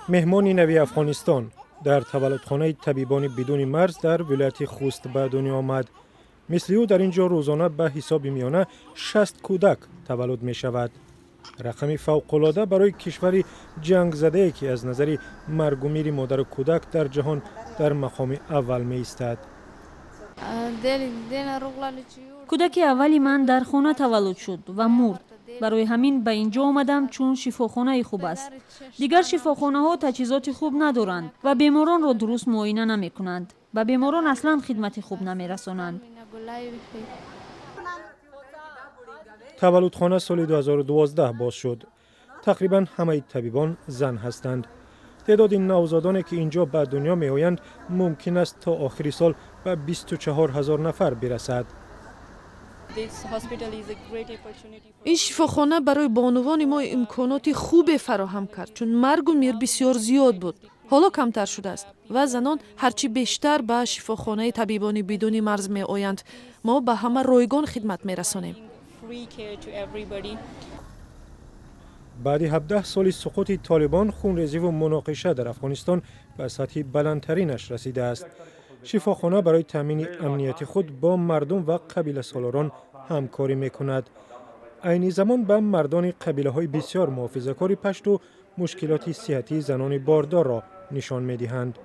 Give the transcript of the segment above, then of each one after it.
مهمان نوی افغانستان در تولدخانه طبیبان بدون مرز در ولایت خوست به دنیا آمد. مثل او در اینجا روزانه به حساب میانه 60 کودک تولد می شود. رقم فوق‌العاده برای کشور جنگ زده که از نظر مرگ و میر مادر و کودک در جهان در مقام اول می ایستد. کودک اولی من در خانه تولد شد و مرد. برای همین به اینجا آمدم چون شفاخانه خوب است. دیگر شفاخانه ها تجهیزات خوب ندارند و بیماران را درست معاینه نمی کنند. به بیماران اصلا خدمت خوب نمی رسانند. تولدخانه سال 2012 باز شد. تقریبا همه طبیبان زن هستند. تعداد نوزادانی که اینجا به دنیا می آیند ممکن است تا آخر سال به 24,000 نفر برسد. این شفاخانه برای بانوان ما امکانات خوب فراهم کرد چون مرگ و میر بسیار زیاد بود. حالا کمتر شده است و زنان هرچی بیشتر به شفاخانه طبیبان بدون مرز می آیند. ما به همه رایگان خدمت می رسانیم. بعد 17 سال سقوط طالبان خونریزی و مناقشه در افغانستان به سطح بلندترینش رسیده است. شفاخانه برای تامین امنیت خود با مردم و قبیله سالاران همکاری میکند. عین زمان به مردان قبیله های بسیار محافظه‌کار پشتو مشکلات صحتی زنان باردار را نشان میدهند.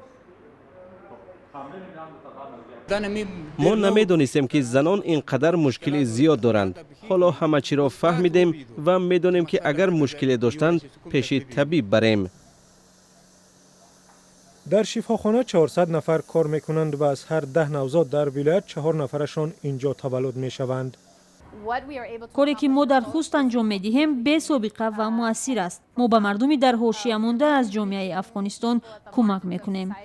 ما نمیدانستیم که زنان اینقدر مشکل زیاد دارند. حالا همه چی را فهمیدیم و میدانیم که اگر مشکلی داشتند پیش طبیب بریم. در شفاخانه 400 نفر کار میکنند و از هر 10 نوزاد در ولایت 4 نفرشان اینجا تولد میشوند. کاری که ما در خوست انجام میدهیم بی سابقه و مؤثر است. ما به مردمی در حاشیه مانده از جامعه افغانستان کمک میکنیم.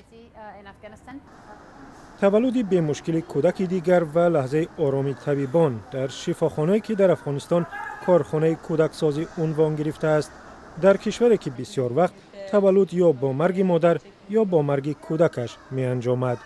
تولد به مشکل کودک دیگر و لحظه آرامی طبیبان در شفاخانه‌ای که در افغانستان کارخانه کودک سازی عنوان گرفته است. در کشوری که بسیار وقت تولد یا با مرگ مادر یا با مرگ کودکش می انجامد.